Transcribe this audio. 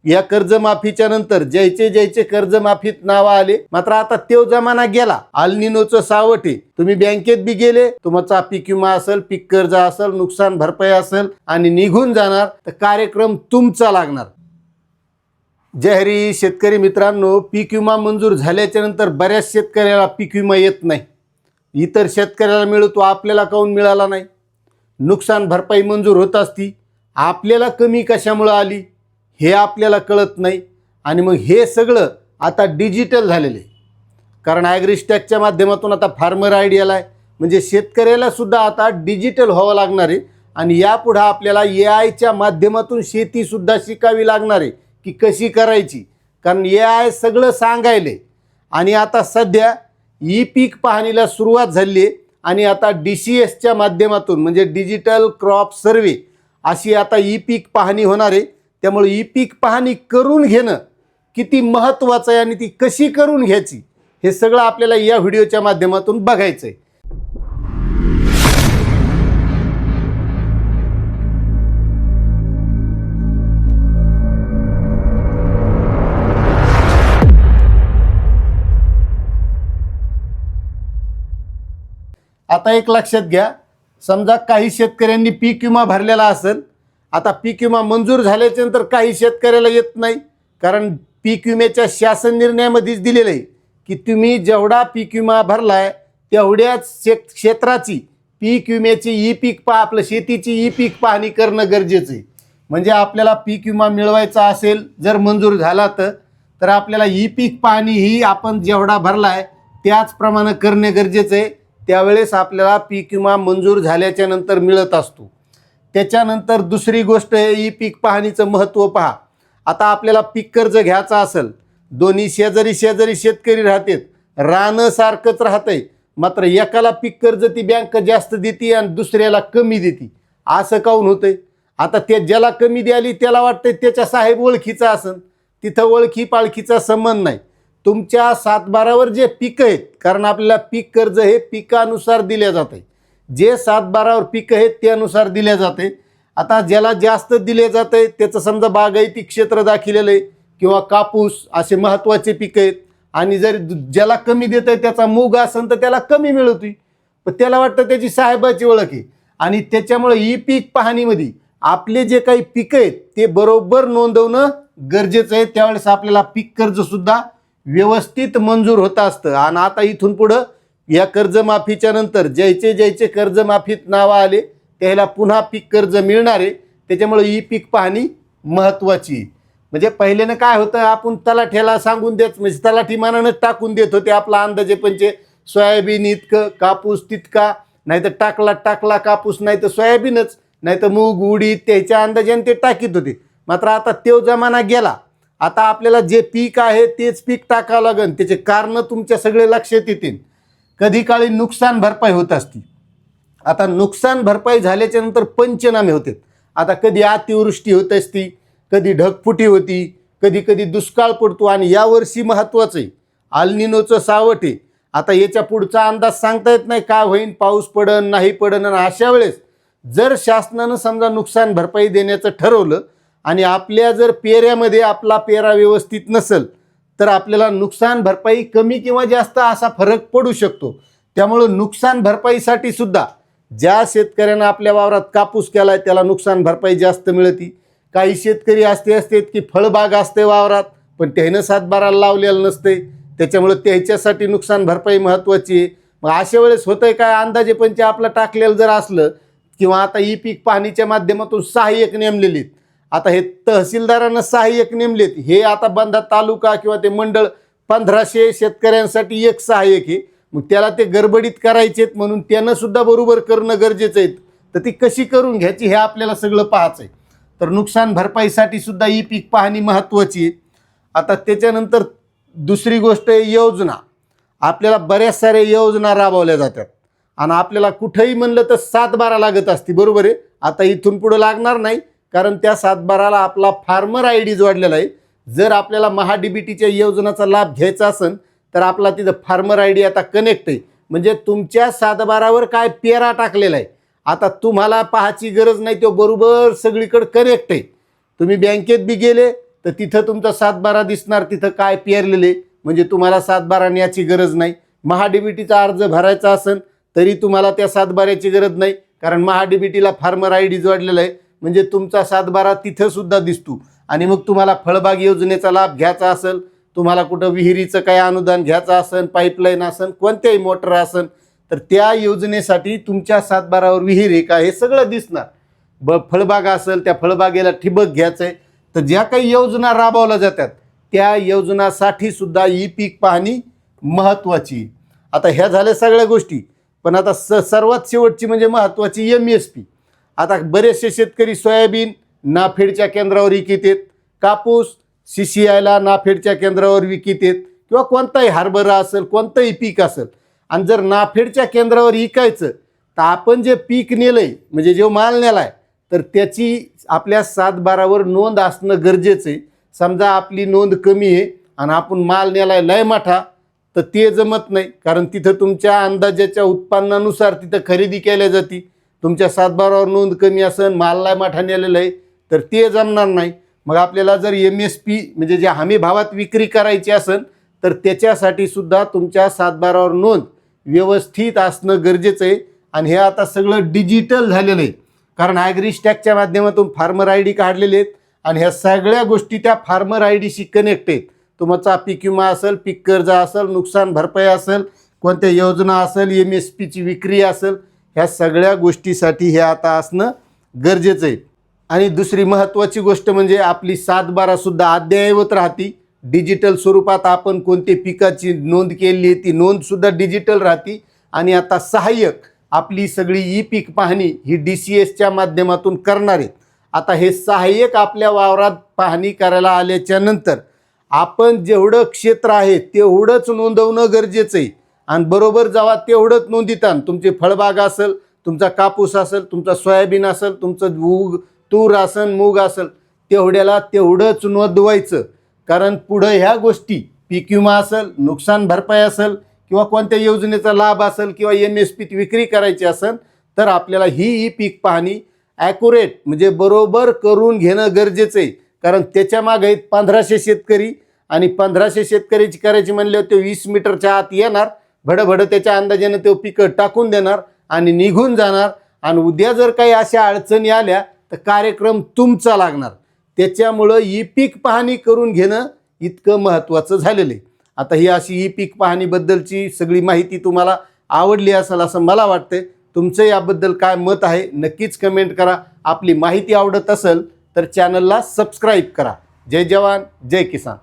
या कर्जमाफीच्या नंतर ज्याचे कर्जमाफीत नाव आले, मात्र आता तो जमाना गेला. अल्निनोचं सावट आहे. तुम्ही बँकेत बी गेले, तुमचा पीक विमा असेल, पीक कर्ज असेल, नुकसान भरपाई असेल आणि निघून जाणार, तर कार्यक्रम तुमचा लागणार. जय शेतकरी मित्रांनो, पीक विमा मंजूर झाल्याच्या नंतर बऱ्याच शेतकऱ्याला पीक विमा येत नाही. इतर शेतकऱ्याला मिळतो, आपल्याला काऊन मिळाला नाही? नुकसान भरपाई मंजूर होत असती, आपल्याला कमी कशामुळं आली हे आपल्याला कळत नाही. आणि मग हे सगळं आता डिजिटल झालेलं आहे. कारण ॲग्रिस्टॅकच्या माध्यमातून आता फार्मर आयडी आला आहे, म्हणजे शेतकऱ्याला सुद्धा आता डिजिटल व्हावं लागणार आहे. आणि यापुढं आपल्याला AI माध्यमातून शेतीसुद्धा शिकावी लागणार आहे की कशी करायची. कारण AI सगळं सांगायले. आणि आता सध्या पीक पाहणीला सुरुवात झाली आहे. आणि आता DCSच्या माध्यमातून म्हणजे डिजिटल क्रॉप सर्वे अशी आता पीक पाहणी होणार आहे. त्यामुळे पीक पाहणी करून घेणं किती महत्त्वाचं आहे आणि ती कशी करून घ्यायची हे सगळं आपल्याला या व्हिडिओच्या माध्यमातून बघायचं आहे. आता एक लक्षात घ्या, समजा काही शेतकऱ्यांनी पीक विमा भरलेला असेल. आता पीक विमा मंजूर झाल्याच्या नंतर काही शेतकऱ्याला येत नाही. कारण पीक विम्याच्या शासन निर्णयामध्येच दिलेलं आहे की तुम्ही जेवढा पीक विमा भरलाय तेवढ्याच क्षेत्राची पीक विम्याची पीक आपलं शेतीची पीक पाहणी करणं गरजेचं आहे. म्हणजे आपल्याला पीक विमा मिळवायचा असेल, जर मंजूर झाला तर आपल्याला पीक पाहणी ही आपण जेवढा भरलाय त्याचप्रमाणे करणे गरजेचं आहे. त्यावेळेस आपल्याला पीक विमा मंजूर झाल्याच्या नंतर मिळत असतो. त्याच्यानंतर दुसरी गोष्ट आहे पीक पाहणीचं महत्त्व पहा. आता आपल्याला पीक कर्ज घ्यायचं असेल, दोन्ही शेजारी शेतकरी राहतात, रानं सारखंच राहतंय, मात्र एकाला पीक कर्ज ती बँक जास्त देते आणि दुसऱ्याला कमी देते. असं काऊन होतंय? आता ते ज्याला कमी द्याली त्याला वाटतंय त्याच्या साहेब ओळखीचा असन. तिथं ओळखी पाळखीचा संबंध नाही. तुमच्या 7/12वर जे पिकं आहेत, कारण आपल्याला पीक कर्ज हे पिकानुसार दिले जाते. जे 7/12वर पिकं आहेत त्यानुसार दिले जाते. आता ज्याला जास्त दिले जाते त्याचं समजा बागायती क्षेत्र दाखिलेलं आहे किंवा कापूस असे महत्त्वाचे पिकं आहेत. आणि जर ज्याला कमी देत आहे त्याचा मूग असेल तर त्याला कमी मिळतोय, पण त्याला वाटतं त्याची साहेबाची ओळख आहे. आणि त्याच्यामुळे पीक पाहणीमध्ये आपले जे काही पिकं आहेत ते बरोबर नोंदवणं गरजेचं आहे. त्यावेळेस आपल्याला पीक कर्जसुद्धा व्यवस्थित मंजूर होत असतं. आणि आता इथून पुढं या कर्जमाफीच्या नंतर ज्याचे कर्जमाफीत नावं आले त्याला पुन्हा पीक कर्ज मिळणार आहे. त्याच्यामुळे पीक पाहणी महत्त्वाची. म्हणजे पहिल्यानं काय होतं, आपण तलाठ्याला सांगून देत, म्हणजे तलाठी मानानंच टाकून देत होते आपला अंदाजे पंचे, सोयाबीन इतकं, कापूस तितका, नाही तर टाकला कापूस, नाही तर सोयाबीनच, नाही तर मूग उडीद, त्याच्या अंदाजाने ते टाकीत होते. मात्र आता तो जमाना गेला. आता आपल्याला जे पीक आहे तेच पीक टाकावं लागेल. त्याचे कारणं तुमच्या सगळे लक्षात येतील. कधी काळी नुकसान भरपाई होत असती. आता नुकसान भरपाई झाल्याच्या नंतर पंचनामे होते. आता कधी अतिवृष्टी होत असती, कधी ढगफुटी होती, कधी दुष्काळ पडतो. आणि यावर्षी महत्त्वाचं आहे अल्निनोचं सावट आहे. आता याच्या पुढचा अंदाज सांगता येत नाही, काय होईल, पाऊस पडन नाही पडन. आणि अशा वेळेस जर शासनानं समजा नुकसान भरपाई देण्याचं ठरवलं आणि आपल्या जर पेऱ्यामध्ये आपला पेरा व्यवस्थित नसेल तर आपल्याला नुकसान भरपाई कमी किंवा जास्त असा फरक पडू शकतो. त्यामुळं नुकसान भरपाईसाठी सुद्धा ज्या शेतकऱ्यांना आपल्या वावरात कापूस केला आहे त्याला नुकसान भरपाई जास्त मिळते. काही शेतकरी असते की फळबाग असते वावरात पण त्यानं 7/12 लावलेलं नसते, त्याच्यामुळे त्याच्यासाठी नुकसान भरपाई महत्त्वाची आहे. मग अशा वेळेस होतंय काय, अंदाजे पंच आपलं टाकलेलं जर असलं किंवा आता पीक पाहणीच्या माध्यमातून सहाय्यक नेमलेले आहेत. आता हे तहसीलदारांना सहाय्यक नेमलेत, हे आता बंधा तालुका किंवा ते मंडळ 1500 शेतकऱ्यांसाठी एक सहाय्यक आहे. मग त्याला ते गडबडीत करायचेत म्हणून त्यानं सुद्धा बरोबर करणं गरजेचं आहे. तर ती कशी करून घ्यायची हे आपल्याला सगळं पाहायचं आहे. तर नुकसान भरपाईसाठी सुद्धा पीक पाहणी महत्त्वाची आहे. आता त्याच्यानंतर दुसरी गोष्ट आहे योजना. आपल्याला बऱ्याच साऱ्या योजना राबवल्या जातात आणि आपल्याला कुठेही म्हणलं तर 7/12 लागत असते, बरोबर आहे. आता इथून पुढे लागणार नाही, कारण त्या 7/12ला आपला फार्मर आयडी जोडलेला आहे. जर आपल्याला महाडीबीटीच्या योजनेचा लाभ घ्यायचा असेल तर आपला तिथं फार्मर आयडी आता कनेक्ट आहे. म्हणजे तुमच्या 7/12वर काय पेरा टाकलेला आहे आता तुम्हाला पाहायची गरज नाही, तो बरोबर सगळीकडे कनेक्ट आहे. तुम्ही बँकेत बी गेले तर तिथं तुमचा 7/12 दिसणार, तिथं काय पेरलेले, म्हणजे तुम्हाला 7/12 न्यायची गरज नाही. महाडीबीटीचा अर्ज भरायचा असेल तरी तुम्हाला त्या 7/12ची गरज नाही, कारण महाडीबीटीला फार्मर ID जोडलेला आहे, म्हणजे तुमचा 7/12 तिथं सुद्धा दिसतो. आणि मग तुम्हाला फळबाग योजनेचा लाभ घ्यायचा असेल, तुम्हाला कुठं विहिरीचं काही अनुदान घ्यायचं असेल, पाईपलाईन असेल, कोणत्याही मोटर असेल, तर त्या योजनेसाठी तुमच्या 7/12वर विहीर आहे का हे सगळं दिसणार. फळबाग असेल, त्या फळबागेला ठिबक घ्यायचं आहे, तर ज्या काही योजना राबवल्या जातात त्या योजनासाठी सुद्धा ई पीक पाहणी महत्त्वाची. आता ह्या झाल्या सगळ्या गोष्टी, पण आता सर्वात शेवटची म्हणजे महत्त्वाची MSP. आता बरेचसे शेतकरी सोयाबीन नाफेडच्या केंद्रावर विकतात, कापूस CCIला नाफेडच्या केंद्रावर विकतात, किंवा कोणताही हरभरा असेल, कोणतंही पीक असेल. आणि जर नाफेडच्या केंद्रावर विकायचं तर आपण जे पीक नेलंय, म्हणजे जो माल नेलाय, तर त्याची आपल्या 7/12वर नोंद असणं गरजेचं आहे. समजा आपली नोंद कमी आहे आणि आपण माल नेलाय लय मोठा, तर ते जमत नाही, कारण तिथं तुमच्या अंदाजाच्या उत्पन्नानुसार तिथं खरेदी केल्या जाते. तुमच्या 7/12वर नोंद कमी असेल, माल लय मोठा नेलेला आहे, तर ते जमणार नाही. मग आपल्याला जर MSP म्हणजे जे हमी भावात विक्री करायची असेल, तर त्याच्यासाठी सुद्धा तुमच्या 7/12वर नोंद व्यवस्थित असणं गरजेचं आहे. आणि हे आता सगळं डिजिटल झालेलं आहे, कारण ॲग्रीस्टॅकच्या माध्यमातून फार्मर ID काढलेले आहेत, आणि ह्या सगळ्या गोष्टी त्या फार्मर IDशी कनेक्ट आहेत. तुमचा पीक विमा असेल, पीक कर्ज असेल, नुकसान भरपाई असेल, कोणत्या योजना असेल, MSPची विक्री असेल, ह्या सगळ्या गोष्टीसाठी हे आता असणं गरजेचं आहे. आणि दुसरी महत्त्वाची गोष्ट म्हणजे आपली 7/12 सुद्धा अद्ययावत राहते. डिजिटल स्वरूपात आपण कोणते पिकाची नोंद केली आहे ती नोंद सुद्धा डिजिटल राहते. आणि आता सहाय्यक आपली सगळी ई पीक पाहणी ही DCSच्या माध्यमातून करणार आहेत. आता हे सहाय्यक आपल्या वावरात पाहणी करायला आल्याच्या नंतर आपण जेवढं क्षेत्र आहे तेवढंच नोंदवणं गरजेचं आहे. आणि बरोबर जेव्हा तेवढंच नोंदितान, तुमची फळबाग असेल, तुमचा कापूस असेल, तुमचा सोयाबीन असेल, तुमचं तूर असेल, मूग असेल, तेवढ्याला तेवढंच नोंदवायचं. कारण पुढं ह्या गोष्टी पीक विमा असेल, नुकसान भरपाई असेल, किंवा कोणत्या योजनेचा लाभ असेल, किंवा MSPत विक्री करायची असेल, तर आपल्याला ही ई पीक पाहणी ॲक्युरेट म्हणजे बरोबर करून घेणं गरजेचं आहे. कारण त्याच्या मागे 1500 शेतकरी, आणि 1500 शेतकऱ्याची करायची म्हणल्यावर ते 20 मीटरच्या आत येणार, भडभड त्याच्या अंदाजाने ते पिकं टाकून देणार आणि निघून जाणार. आणि उद्या जर काही अशा अडचणी आल्या तर कार्यक्रम तुमचा लागणार. त्याच्यामुळं ई पीक पाहणी करून घेणं इतकं महत्त्वाचं झालेलं आहे. आता ही अशी ई पीक पाहणीबद्दलची सगळी माहिती तुम्हाला आवडली असेल असं मला वाटतं. तुमचं याबद्दल काय मत आहे नक्कीच कमेंट करा. आपली माहिती आवडत असेल तर चॅनलला सबस्क्राईब करा. जय जवान जय किसान.